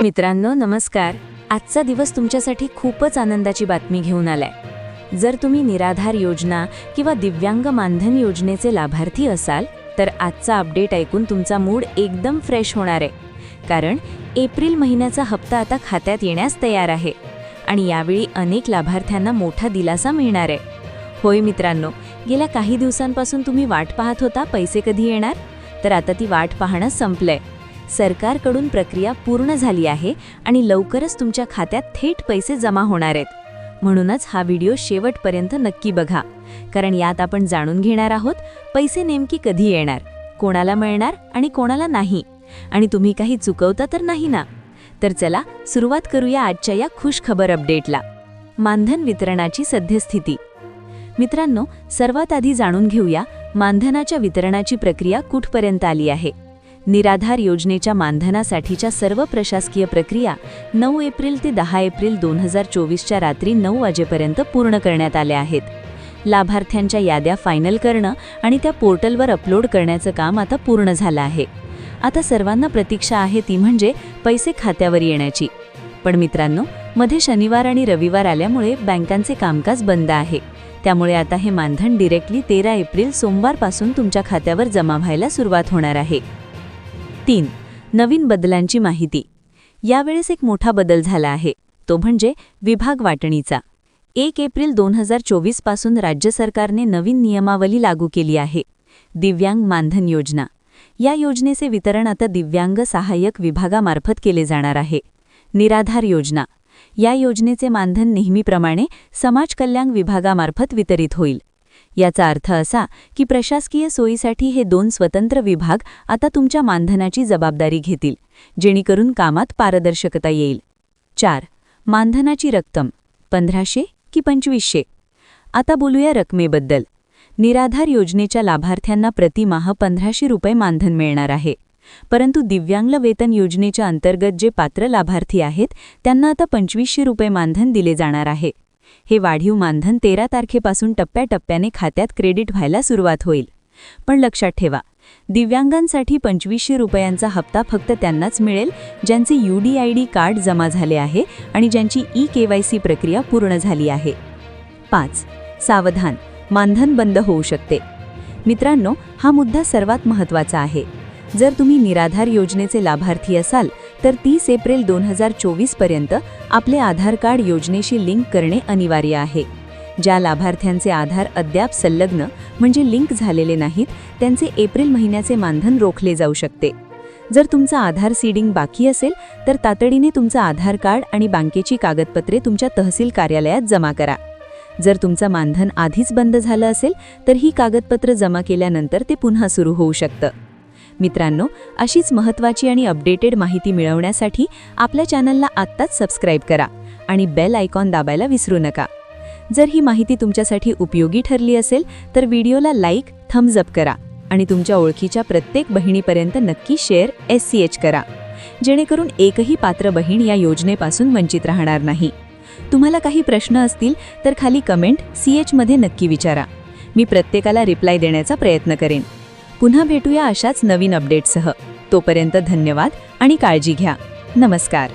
मित्रांनो नमस्कार. आजचा दिवस तुमच्यासाठी खूपच आनंदाची बातमी घेऊन आलाय. जर तुम्ही निराधार योजना किंवा दिव्यांग मानधन योजनेचे लाभार्थी असाल तर आजचा अपडेट ऐकून तुमचा मूड एकदम फ्रेश होणार आहे. कारण एप्रिल महिन्याचा हप्ता आता खात्यात येण्यास तयार आहे आणि यावेळी अनेक लाभार्थ्यांना मोठा दिलासा मिळणार आहे. होय मित्रांनो, गेल्या काही दिवसांपासून तुम्ही वाट पाहत होता पैसे कधी येणार, तर आता ती वाट पाहणं संपलंय. सरकारकडून प्रक्रिया पूर्ण झाली आहे आणि लवकरच तुमच्या खात्यात थेट पैसे जमा होणार आहेत. म्हणूनच हा व्हिडिओ शेवटपर्यंत नक्की बघा, कारण यात आपण जाणून घेणार आहोत पैसे नेमकी कधी येणार, कोणाला मिळणार आणि कोणाला नाही, आणि तुम्ही काही चुकवता तर नाही ना. तर चला सुरुवात करूया आजच्या या खुशखबर अपडेटला. मानधन वितरणाची सद्यस्थिती. मित्रांनो, सर्वात आधी जाणून घेऊया मानधनाच्या वितरणाची प्रक्रिया कुठपर्यंत आली आहे. निराधार योजनेच्या मानधनासाठीच्या सर्व प्रशासकीय प्रक्रिया 9 एप्रिल ते 10 एप्रिल 2024च्या रात्री 9 वाजेपर्यंत पूर्ण करण्यात आल्या आहेत. लाभार्थ्यांच्या याद्या फायनल करणं आणि त्या पोर्टलवर अपलोड करण्याचं काम आता पूर्ण झालं आहे. आता सर्वांना प्रतीक्षा आहे ती म्हणजे पैसे खात्यावर येण्याची. पण मित्रांनो, मध्ये शनिवार आणि रविवार आल्यामुळे बँकांचे कामकाज बंद आहे. त्यामुळे आता हे मानधन डायरेक्टली 13 एप्रिल सोमवारपासून तुमच्या खात्यावर जमा व्हायला सुरुवात होणार आहे. 3. नवीन बदलांची माहिती. यावेळेस एक मोठा बदल झाला आहे, तो म्हणजे विभाग वाटणीचा. 1 एप्रिल 2024 पासून राज्य सरकारने नवीन नियमावली लागू केली आहे. दिव्यांग मानधन योजना. या योजनेचे वितरण आता दिव्यांग सहाय्यक विभागामार्फत केले जाणार आहे. निराधार योजना. या योजनेचे मानधन नेहमीप्रमाणे समाज कल्याण विभागामार्फत वितरित होईल. याचा अर्थ असा की प्रशासकीय सोयीसाठी हे 2 स्वतंत्र विभाग आता तुमच्या मानधनाची जबाबदारी घेतील, जेणेकरून कामात पारदर्शकता येईल. 4. मानधनाची रक्कम 1500 की 2500. आता बोलूया रकमेबद्दल. निराधार योजनेच्या लाभार्थ्यांना प्रतिमाह 1500 रुपये मानधन मिळणार आहे. परंतु दिव्यांग वेतन योजनेच्या अंतर्गत जे पात्र लाभार्थी आहेत त्यांना आता 2500 रुपये मानधन दिले जाणार आहे. हे वाढीव मानधन 13 तारखेपासून टप्प्याटप्प्याने खात्यात क्रेडिट व्हायला सुरुवात होईल. पण लक्षात ठेवा, दिव्यांगांसाठी 2500 रुपयांचा हप्ता फक्त त्यांनाच मिळेल ज्यांचे UDID कार्ड जमा झाले आहे आणि ज्यांची eKYC प्रक्रिया पूर्ण झाली आहे. 5. सावधान, मानधन बंद होऊ शकते. मित्रांनो, हा मुद्दा सर्वात महत्त्वाचा आहे. जर तुम्ही निराधार योजनेचे लाभार्थी असाल तर 30 एप्रिल 2024 पर्यंत आपले आधार कार्ड योजनेशी लिंक करणे अनिवार्य आहे. ज्या लाभार्थ्यांचे आधार अद्याप संलग्न म्हणजे लिंक झालेले नाहीत त्यांचे एप्रिल महिन्याचे मानधन रोखले जाऊ शकते. जर तुमचा आधार सीडिंग बाकी असेल तर तातडीने तुमचं आधार कार्ड आणि बँकेची कागदपत्रे तुमच्या तहसील कार्यालयात जमा करा. जर तुमचं मानधन आधीच बंद झालं असेल तर ही कागदपत्र जमा केल्यानंतर ते पुन्हा सुरू होऊ शकतं. मित्रांनो, अशीच महत्त्वाची आणि अपडेटेड माहिती मिळवण्यासाठी आपल्या चॅनलला आत्ताच सबस्क्राईब करा आणि बेल आयकॉन दाबायला विसरू नका. जर ही माहिती तुमच्यासाठी उपयोगी ठरली असेल तर व्हिडिओला लाईक, थम्स अप करा आणि तुमच्या ओळखीच्या प्रत्येक बहिणीपर्यंत नक्की शेअर SCH करा, जेणेकरून एकही पात्र बहीण या योजनेपासून वंचित राहणार नाही. तुम्हाला काही प्रश्न असतील तर खाली कमेंट CH मध्ये नक्की विचारा. मी प्रत्येकाला रिप्लाय देण्याचा प्रयत्न करेन. पुन्हा भेटूया अशाच नवीन अपडेटसह. तोपर्यंत धन्यवाद आणि काळजी घ्या. नमस्कार.